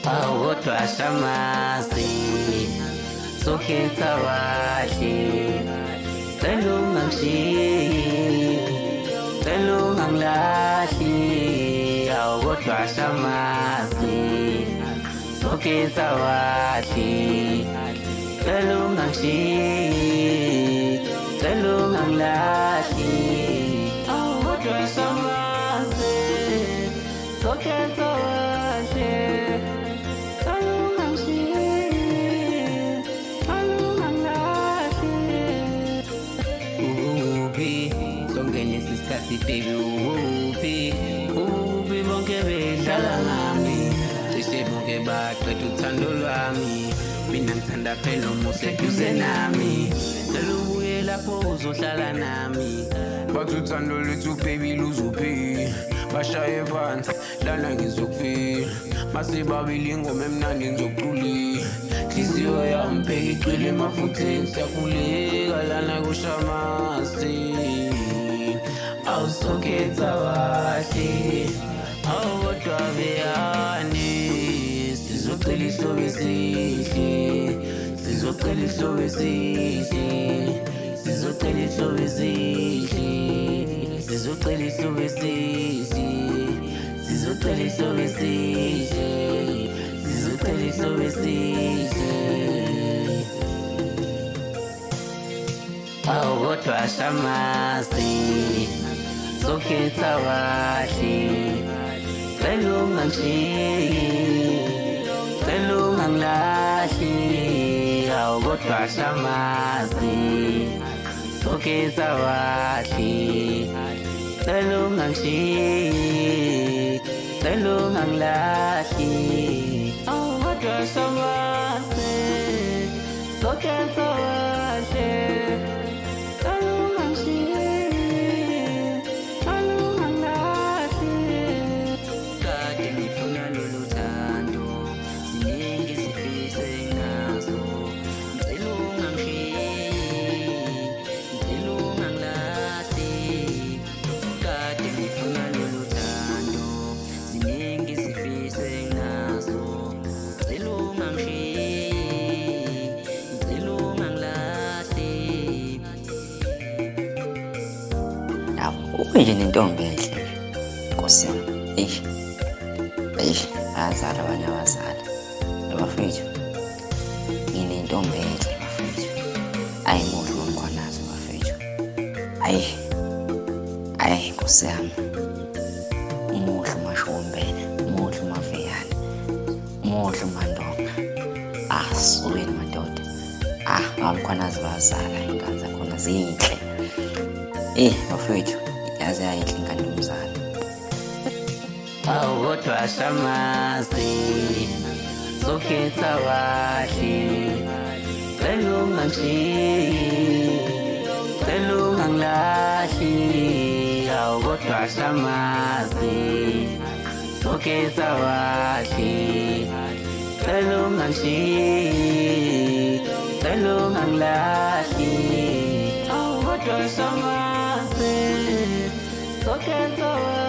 awodwa shamasi sokhetha wahle cela ungangishiyi cela ungangilahli awodwa shamasi sokhetha wahle cela ungangishiyi cela ungangilahli awodwa shamasi sokhetha wahle baby uphi bonke bedlala ngami cishe bonke baqeda uthando lwami mina ngithanda phela umuhle duze nami cela ubuye lapho uzohlala nami bathi uthando lethu baby luzuphi bashaye phansi lana ngizokufika masibabili ingoma emnandi ngizokucula inhliziyo yami phela igcwele emafutheni siyakhuleka lana kushamasi awusokhetha wahle awodwa beyani sizocela ihlobo esihle sizocela ihlobo esihle sizocela ihlobo esihle sizocela ihlobo esihle sizocela ihlobo esihle sizocela ihlobo esihle awodwa shamasi sokhetha wahle cela ungangishiyi cela ungangilahli awodwa shamasi sokhetha wahle cela ungangishiyi cela ungangilahli awodwa shamasi sokhetha wahle Nje nentombi enhle Nkosi yami bayazala abanye abazali bafethu nginentombi enhle bafethu ayimuhle ngomkhwanazi bafethu Nkosi yami muhle uMashombela muhle uMaveyana muhle uMandonga asukeni madoda abamkhwanazi bazala ingane zakhona zinhle bafethu yaze ayinhle ingane yomzala awodwa shamasi sokhetha wahle cela ungangishiyi cela ungangilahli awodwa shamasi sokhetha wahle cela ungangishiyi cela ungangilahli awodwa shamasi sokhetha wahle